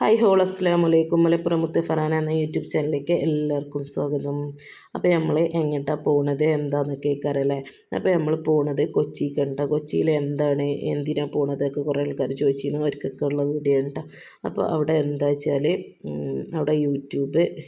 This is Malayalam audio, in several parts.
ഹായ് ഹോൾ അസ്സലാമു അലൈക്കും. മലപ്പുറം മുത്ത് ഫറാന എന്ന യൂട്യൂബ് ചാനലിലേക്ക് എല്ലാവർക്കും സ്വാഗതം. അപ്പോൾ നമ്മൾ എങ്ങോട്ടാണ് പോണത് എന്താണെന്ന് കേൾക്കാറല്ലേ. അപ്പോൾ നമ്മൾ പോണത് കൊച്ചിക്ക്. കൊച്ചിയിൽ എന്താണ് എന്തിനാണ് പോണതൊക്കെ കുറേ ആൾക്കാർ ചോദിച്ചിരുന്നു. അവർക്കൊക്കെ ഉള്ള വീഡിയോ കേട്ടോ. അപ്പോൾ അവിടെ എന്താ വെച്ചാൽ അവിടെ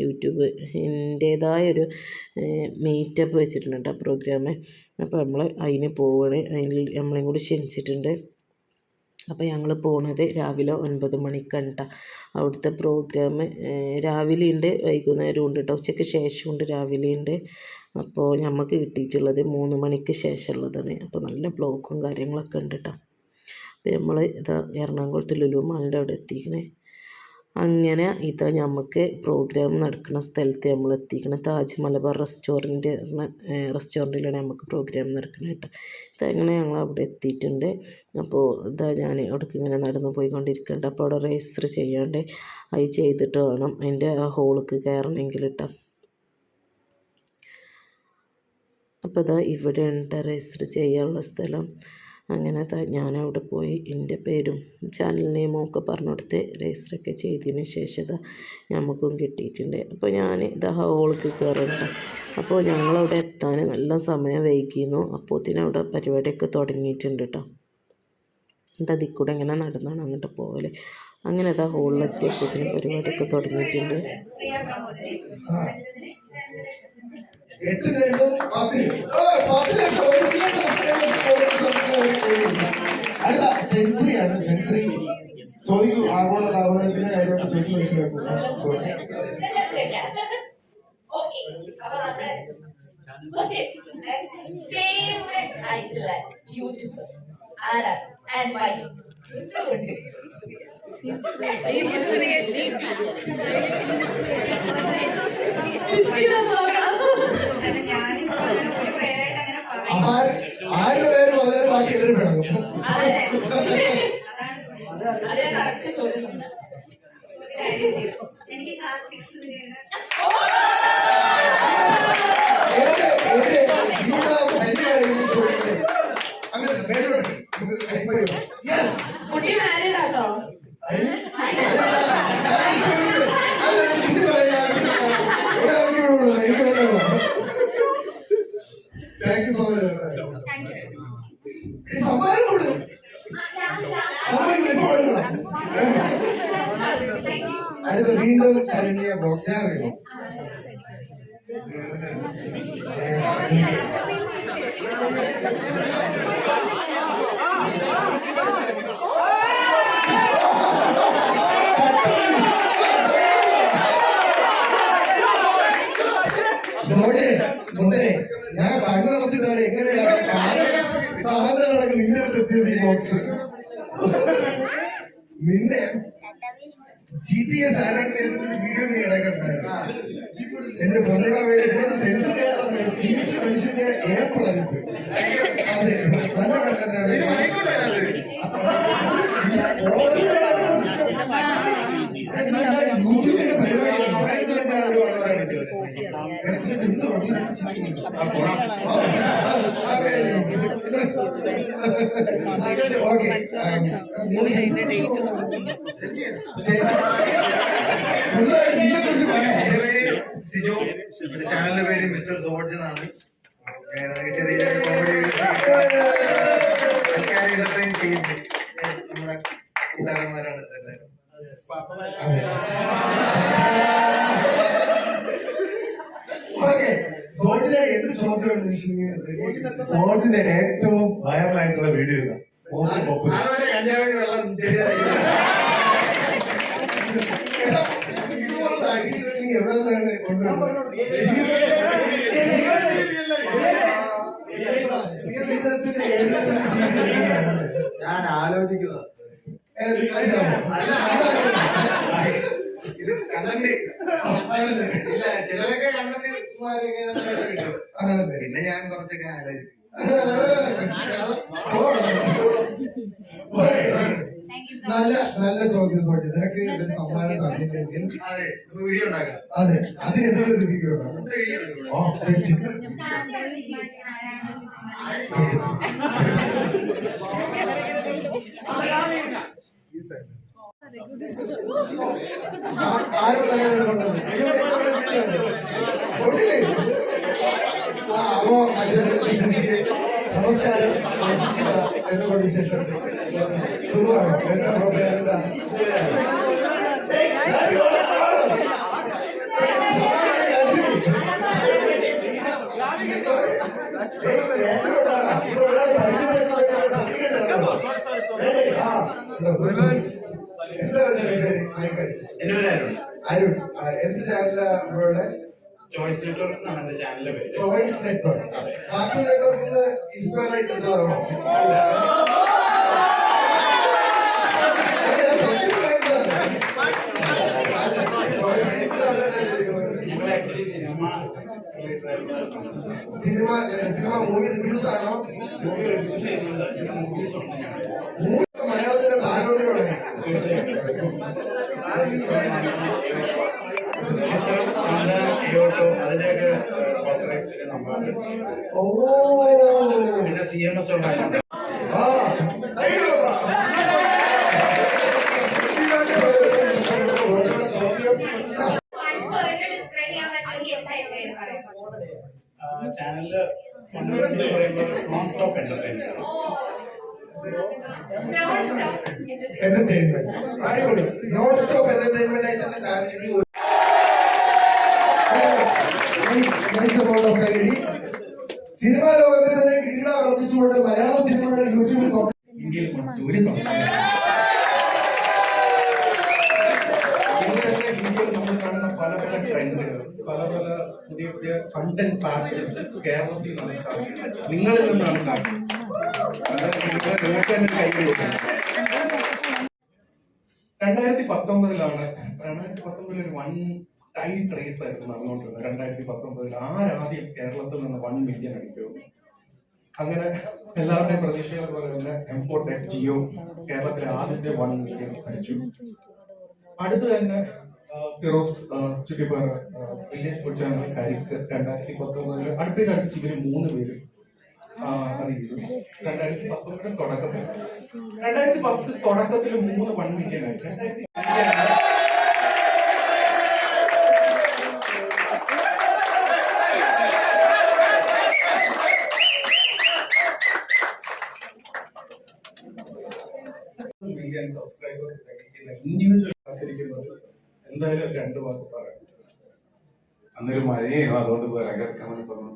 യൂട്യൂബിൻ്റേതായൊരു മീറ്റപ്പ് വെച്ചിട്ടുണ്ട് കേട്ടോ, പ്രോഗ്രാം. അപ്പോൾ നമ്മൾ അതിന് പോവുകയാണ്. അതിൽ നമ്മളെയും കൂടി ക്ഷണിച്ചിട്ടുണ്ട്. അപ്പോൾ ഞങ്ങൾ പോണത് രാവിലെ 9 മണിക്കാണ് കേട്ടോ. അവിടുത്തെ പ്രോഗ്രാം രാവിലെ ഉണ്ട്, വൈകുന്നേരം ഉണ്ട് കേട്ടോ. ഉച്ചയ്ക്ക് ശേഷമുണ്ട്, രാവിലെ ഉണ്ട്. അപ്പോൾ നമുക്ക് കിട്ടിയിട്ടുള്ളത് 3 മണിക്ക് ശേഷമുള്ളതാണ്. അപ്പോൾ നല്ല ബ്ലോക്കും കാര്യങ്ങളൊക്കെ ഉണ്ട് കേട്ടോ. അപ്പോൾ നമ്മൾ ഇതാ എറണാകുളത്ത് ലുലു മാളിൻ്റെ അവിടെ എത്തിക്കണേ. അങ്ങനെ ഇതാ നമുക്ക് പ്രോഗ്രാം നടക്കുന്ന സ്ഥലത്ത് നമ്മൾ എത്തിക്കണം. താജ് മലബാർ റെസ്റ്റോറൻറ്റിലാണ് നമുക്ക് പ്രോഗ്രാം നടക്കുന്നത് കേട്ടോ. ഇതങ്ങനെ ഞങ്ങൾ അവിടെ എത്തിയിട്ടുണ്ട്. അപ്പോൾ ഇതാ ഞാൻ അവിടേക്ക് ഇങ്ങനെ നടന്ന് പോയിക്കൊണ്ടിരിക്കുന്നുണ്ട്. അപ്പോൾ അവിടെ രജിസ്റ്റർ ചെയ്യാണ്ട് അത് ചെയ്തിട്ട് വേണം അതിൻ്റെ ആ ഹോളിലേക്ക് കയറണമെങ്കിൽ കേട്ടോ. അപ്പോൾ ഇതാ ഇവിടെ ഉണ്ട് രജിസ്റ്റർ ചെയ്യാനുള്ള സ്ഥലം. അങ്ങനെ ഞാനവിടെ പോയി എൻ്റെ പേരും ചാനൽ നെയിമും ഒക്കെ പറഞ്ഞു കൊടുത്ത് രജിസ്റ്ററൊക്കെ ചെയ്തതിന് ശേഷം ഇതാ നമുക്കും കിട്ടിയിട്ടുണ്ട്. അപ്പോൾ ഞാൻ ഇതാ ഹോളിലേക്ക് കയറണ്ട. അപ്പോൾ ഞങ്ങളവിടെ എത്താൻ നല്ല സമയം വൈകിയിരുന്നു. അപ്പോഴത്തേനും അവിടെ പരിപാടിയൊക്കെ തുടങ്ങിയിട്ടുണ്ട് കേട്ടോ. എന്നിട്ട് അതിൽ കൂടെ ഇങ്ങനെ നടന്നാണ് അങ്ങോട്ട് പോകല്. അങ്ങനെ ഇതാ ഹോളിലെത്തിയപ്പോഴത്തേനും പരിപാടിയൊക്കെ തുടങ്ങിയിട്ടുണ്ട്. 8 കഴിഞ്ഞു 10 അടുത്ത സെൻസറിയാണ്. സെൻസറി ചോദിക്കൂ, ആഗോള താപനത്തിന്റെ കാര്യമൊക്കെ ചോദിച്ചു മനസ്സിലാക്കും. ആരുടെ പേര് വളരെ ബാക്കി എല്ലാവരും വേണം. Thank you so much. സമ്മാനം കൊടുക്കും. അടുത്ത വീണ്ടും ശരണ്യ ബോക്സ് ഞാൻ അറിയുമോ? മുന്നേ ഞാൻ കണ്ണു നടച്ചിട്ടാണ് എങ്ങനെയാണ് നിന്റെ അടുത്തെത്തിയത് ഈ ബോക്സ്. നിന്നെ GTA സാനിറ്റൈസറിന്റെ വീഡിയോ നീ ഇടക്കണ്ടായിരുന്നു. എന്റെ പൊന്നടവേ സെൻസർ ജീവിച്ച് മനുഷ്യന്റെ ഏപ്പളരിപ്പ്. അതെ, നല്ല കണ്ടന്റാണ്. യൂട്യൂബിന്റെ പരിപാടി സിജു, ചാനലിന്റെ പേര് മിസ്റ്റർ സോർജ് എന്നാണ്. ചെറിയ കോമഡി എന്റർടൈൻ ചെയ്യുന്നത് നമ്മുടെ കലാകാരന്മാരാണ് എല്ലാവരും. സോർജിന്റെ ഏറ്റവും വൈറലായിട്ടുള്ള വീഡിയോ ഇതാ. എവിടെ കൊണ്ടുവരുന്നത് ഞാൻ ആലോചിക്കുന്നത് ഇത് കണ്ടന്റ് ഇല്ല, ചിലരൊക്കെ കണ്ടന്റ് പിന്നെ ഞാൻ കുറച്ചൊക്കെ ആലോചിക്കും. നല്ല ചോദ്യം ചോദിച്ചു. നിനക്ക് ഒരു സമ്മാനം തന്നില്ലെങ്കിൽ വീഡിയോ ഉണ്ടാക്കാം. അതെ, അതിനെതിരെ ഒരു വീഡിയോ ഉണ്ടാക്കാം. ആരും തലവേദന കൊണ്ടത് അയ്യോ കൊണ്ടില്ലേ അപ്പോ നമസ്കാരം എന്തുകൊണ്ട് വിശേഷം സുഖമാണ് എന്താ എന്താ അരുൺ എന്ത് ചാനലാ ബ്രോയുടെ ചോയ്സ് നെറ്റ്വർക്ക് എന്നാണ് എന്റെ ചാനലിന്റെ പേര്. ചോയ്സ് നെറ്റ്വർക്ക് കാർട്ടൂൺ നെറ്റ്വർക്കിൽ നിന്ന് ഇൻസ്പയർ ആയിട്ടുള്ളതാണോ സിനിമ മൂവി റിവ്യൂസ് ആണോ മൂവി മലയാളത്തിലെ താരോദയോടെ ഓ പിന്നെ CMS ഉണ്ടായിരുന്നു. ചാനലില് നോൺ സ്റ്റോപ്പ് എന്റർടൈൻമെന്റ് അടിപൊളി നോൺ സ്റ്റോപ്പ് എന്റർടൈൻമെന്റ് അയച്ച ചാനലിൽ സിനിമാ ലോകത്തിൽ തന്നെ കിരീടം ആവർത്തിച്ചുകൊണ്ട് മലയാള സിനിമയുടെ യൂട്യൂബിൽ ഇന്ത്യയിൽ മറ്റൊരു ഇന്ത്യയിൽ നമ്മൾ കാണുന്ന പല പല ട്രെൻഡുകൾ പല പല പുതിയ പുതിയ കണ്ടന്റ് പാക്കുകൾ കേരളത്തിൽ നമ്മൾ സ്ഥാപിക്കുന്നത് നിങ്ങളിൽ നിന്നാണ് സ്ഥാപിക്കുന്നത് നിങ്ങൾക്ക് തന്നെ കൈകൾ 2019 ഒരു വൺ ടൈറ്റ് റേസ് ആയിരുന്നു നടന്നുകൊണ്ടിരുന്നത്. 2019 ആരാദ്യം കേരളത്തിൽ നിന്ന് 1 മില്യൺ അടിക്കുമോ അങ്ങനെ എല്ലാവരുടെയും പ്രതീക്ഷകളെ പോലെ തന്നെ എംപോർട്ട് ജിയോ കേരളത്തിലെ ആദ്യത്തെ 1 മില്യൺ അടിച്ചു. അടുത്ത് തന്നെ Firoz Chuttippara village food channel കരിക്ക് 2019 അടുത്തേക്ക് അടുപ്പിച്ച് ഇവര് 3 പേര് അത് ചെയ്തു. 2019 തുടക്കത്തിൽ 2010 തുടക്കത്തിൽ 3 1 മില്യൺ ആയി. 2010 മില്യൺ സബ്സ്ക്രൈബേഴ്സ് ഇൻഡിവിജ്വൽ കാത്തിരിക്കുന്നത് എന്തായാലും 2 വാക്ക് പറയാം. അന്നൊരു മഴയായിരുന്നു, അതുകൊണ്ട് വിറകെടുക്കാൻ വേണ്ടി പറഞ്ഞു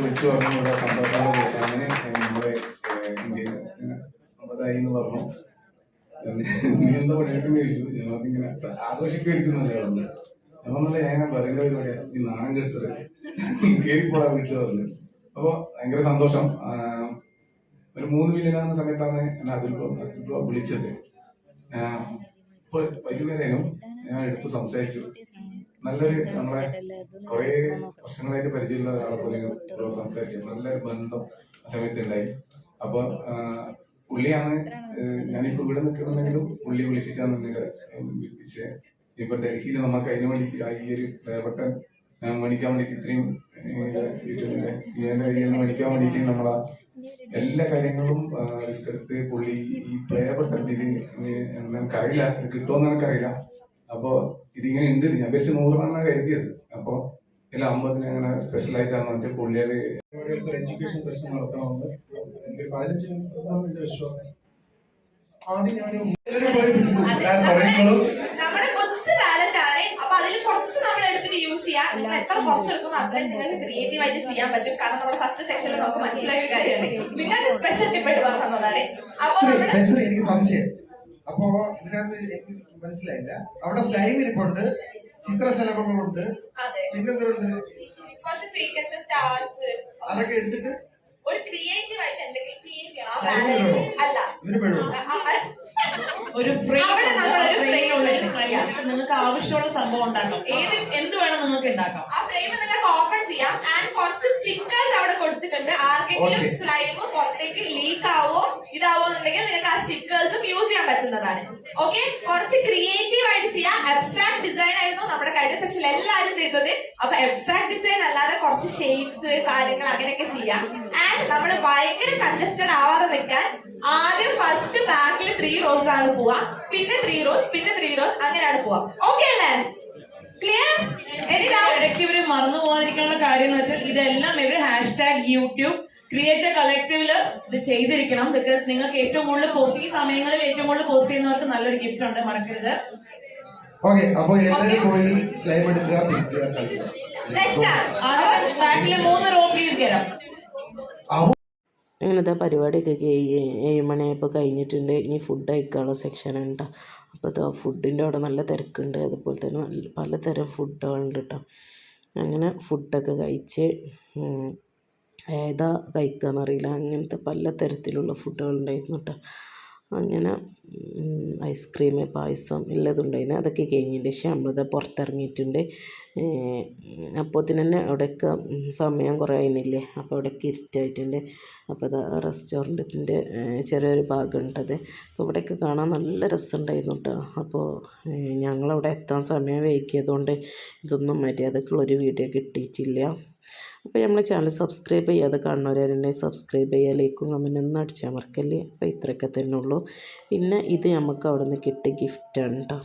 വിളിച്ചു പറഞ്ഞു ഇവിടെ സന്തോഷമുള്ള ദിവസം അങ്ങനെ നമ്മുടെ ഇന്ത്യയിൽ സമ്മതായി എന്ന് പറഞ്ഞു. നീ എന്താ പണിയായിട്ട് ചോദിച്ചു. ഞങ്ങൾക്കിങ്ങനെ ആഘോഷിക്കുമായിരിക്കുന്നല്ലേ പറഞ്ഞു. ഞാൻ പറഞ്ഞില്ല ഞാൻ പറയുന്ന പരിപാടിയാണ് നീ നാണം കെടുത്തത് കയറിപ്പോടാ വീട്ടിൽ പറഞ്ഞു. അപ്പോൾ ഭയങ്കര സന്തോഷം. ഒരു 3 മില്യൺ ആകുന്ന സമയത്താണ് എന്നെ അതിൽ വിളിച്ചത്. ഇപ്പോൾ വൈകുന്നേരം ഞാൻ എടുത്ത് സംസാരിച്ചു. നല്ലൊരു നമ്മളെ കുറെ വർഷങ്ങളായിട്ട് പരിചയമുള്ള ഒരാളെ പോലെ സംസാരിച്ചു. നല്ലൊരു ബന്ധം ആ സമയത്ത് ഉണ്ടായി. അപ്പൊ പുള്ളിയാണ് ഞാനിപ്പോ ഇവിടെ നിൽക്കുന്നുണ്ടെങ്കിലും പുള്ളി വിളിച്ചിട്ടാണ് വിളിച്ചത്. ഇപ്പൊ ഡൽഹിയിൽ നമുക്ക് അതിന് വേണ്ടിയിട്ട് ഈ ഒരു പ്ലേബട്ടൺ മേടിക്കാൻ വേണ്ടിയിട്ട് ഇത്രയും യൂട്യൂബിന്റെ സിനിമയുടെ കയ്യിൽ മേടിക്കാൻ വേണ്ടിയിട്ട് നമ്മളാ എല്ലാ കാര്യങ്ങളും റിസ്ക് എടുത്ത് പുള്ളി ഈ പ്ലേബട്ടൺ ഇത് എനിക്കറിയില്ല, ഇത് കിട്ടുമെന്ന് എനിക്കറിയില്ല. അപ്പൊ ഇതിങ്ങനെ ഉണ്ട്. ഞാൻ വെച്ച് 100 കരുതിയത്. അപ്പൊ ഇതിൽ 50 അങ്ങനെ സ്പെഷ്യൽ ആയിട്ടാണ് മറ്റേ പുള്ളിയത് എഡ്യൂക്കേഷൻ സെഷൻ നടത്തണമെന്ന് 15 മിനിറ്റ് വിശ്വാസം. ആദ്യം നമ്മുടെ കൊച്ചു ബാലറ്റ് ആണ്. അപ്പൊ അതിൽ കുറച്ച് നമ്മൾ എടുത്തിട്ട് യൂസ് ചെയ്യാം. നിങ്ങൾ എത്ര കുറച്ചെടുക്കുന്നു അത്രയും നിങ്ങൾക്ക് ക്രിയേറ്റീവ് ആയിട്ട് ചെയ്യാൻ പറ്റും. കാരണം നമ്മുടെ ഫസ്റ്റ് സെക്ഷനിൽ നമുക്ക് മനസ്സിലായ ഒരു കാര്യമാണ്. നിങ്ങൾക്ക് സ്പെഷ്യൽ ടിപ്പായിട്ട് പറഞ്ഞതാണ്. അപ്പൊ എനിക്ക് സംശയം. അപ്പോ ഇതിനകത്ത് എനിക്ക് മനസ്സിലായില്ല. അവിടെ സ്ലൈം ഇരിപ്പുണ്ട്, ചിത്രശലഭങ്ങളുണ്ട്, പിന്നെന്തുണ്ട് സ്റ്റാർസ് അതൊക്കെ എടുത്തിട്ട് ഒരു ക്രിയേറ്റീവ് ആയിട്ട് എന്തെങ്കിലും ക്രിയേറ്റ് ചെയ്യണം. അല്ല ഒരു നിങ്ങൾക്ക് ആവശ്യമുള്ള സംഭവം ഉണ്ടാക്കാം. എന്ത് വേണം നിങ്ങൾക്ക് ഉണ്ടാക്കാം. ആ ഫ്രെയിം നിങ്ങൾക്ക് ഓപ്പൺ ചെയ്യാം. ആൻഡ് കുറച്ച് സ്റ്റിക്കേഴ്സ് അവിടെ കൊടുത്തിട്ടുണ്ട്. ആർക്കെങ്കിലും സ്ലൈം പുറത്തേക്ക് ലീക്ക് ആവോ ഇതാവുന്നുണ്ടെങ്കിൽ നിങ്ങൾക്ക് ആ സ്റ്റിക്കേഴ്സും യൂസ് ചെയ്യാൻ പറ്റുന്നതാണ്. ഓക്കെ, കുറച്ച് ക്രിയേറ്റീവ് ആയിട്ട് ചെയ്യാം. അബ്സ്ട്രാക്ട് ഡിസൈൻ ആയിരുന്നു നമ്മുടെ കഴിഞ്ഞ സെക്ഷനിൽ എല്ലാവരും ചെയ്തത്. അപ്പൊ അബ്സ്ട്രാക്ട് ഡിസൈൻ അല്ലാതെ കുറച്ച് ഷേപ്സ് കാര്യങ്ങൾ അങ്ങനെയൊക്കെ ചെയ്യാം. ആൻഡ് നമ്മൾ ഭയങ്കര കണ്ടസ്റ്റഡ് ആവാതെ നിൽക്കാൻ ആദ്യം ഫസ്റ്റ് ബാക്കിൽ 3 rows ആണ് പോവാ, പിന്നെ 3 rows, പിന്നെ 3 rows, അങ്ങനെയാണ് പോവാ. ഓക്കെ അല്ലേ? ക്ലിയർ? ഇടയ്ക്ക് ഇവര് മറന്നു പോകാതിരിക്കാനുള്ള കാര്യം എന്ന് വെച്ചാൽ ഇതെല്ലാം ഇവര് #YouTube ക്രിയേറ്റർ കളക്റ്റീവില് ഇത് ചെയ്തിരിക്കണം. ബിക്കോസ് നിങ്ങൾക്ക് ഏറ്റവും കൂടുതൽ പോസ്റ്റ് ഈ സമയങ്ങളിൽ ഏറ്റവും കൂടുതൽ പോസ്റ്റ് ചെയ്യുന്നവർക്ക് നല്ലൊരു ഗിഫ്റ്റ് ഉണ്ട്, മറക്കരുത്. ഓക്കെ, അപ്പൊ എല്ലാവരും പോയി സ്ലൈം എടുക്കുക, പിടിക്കുക, കളിക്കുക. ബാക്കില് 3 row പ്ലീസ് കയറാം. അങ്ങനത്തെ പരിപാടിയൊക്കെ 7 മണിയായപ്പോൾ കഴിഞ്ഞിട്ടുണ്ട്. ഇനി ഫുഡ് കഴിക്കാനുള്ള സെക്ഷനാണ് കേട്ടോ. അപ്പോൾ അത് ഫുഡിൻ്റെ അവിടെ നല്ല തിരക്കുണ്ട്. അതുപോലെ തന്നെ പലതരം ഫുഡുകളുണ്ട് കേട്ടോ. അങ്ങനെ ഫുഡൊക്കെ കഴിച്ച് ഏതാ കഴിക്കാമെന്നറിയില്ല, അങ്ങനത്തെ പലതരത്തിലുള്ള ഫുഡുകളുണ്ടായിരുന്നു കേട്ടോ. അങ്ങനെ ഐസ്ക്രീം, പായസം എല്ലാതും ഉണ്ടായിരുന്നു. അതൊക്കെ കഴിഞ്ഞതിൻ്റെ ശേഷം നമ്മളിത് പുറത്തിറങ്ങിയിട്ടുണ്ട്. അപ്പോഴത്തേന് തന്നെ അവിടെയൊക്കെ സമയം കുറേ ആയിരുന്നില്ലേ, അപ്പോൾ അവിടെയൊക്കെ ഇരുട്ടായിട്ടുണ്ട്. അപ്പോൾ അത് റെസ്റ്റോറൻറ്റിൻ്റെ ചെറിയൊരു ഭാഗമുണ്ടത്. അപ്പോൾ ഇവിടെയൊക്കെ കാണാൻ നല്ല രസമുണ്ടായിരുന്നു കേട്ടോ. അപ്പോൾ ഞങ്ങളവിടെ എത്താൻ സമയം വൈകിയതുകൊണ്ട് ഇതൊന്നും മര്യാദക്കുള്ളൊരു വീഡിയോ കിട്ടിയിട്ടില്ല. അപ്പോൾ നമ്മളെ ചാനൽ സബ്സ്ക്രൈബ് ചെയ്യാതെ കാണുന്നവരുണ്ടെങ്കിൽ സബ്സ്ക്രൈബ് ചെയ്യുക, ലൈക്കും കമൻറ്റും ഒന്നും അടിച്ചാൽ മറക്കല്ലേ. അപ്പോൾ ഇത്രയൊക്കെ തന്നെ ഉള്ളൂ. പിന്നെ ഇത് നമുക്ക് അവിടെ നിന്ന് കിട്ടിയ ഗിഫ്റ്റാണ് കേട്ടോ.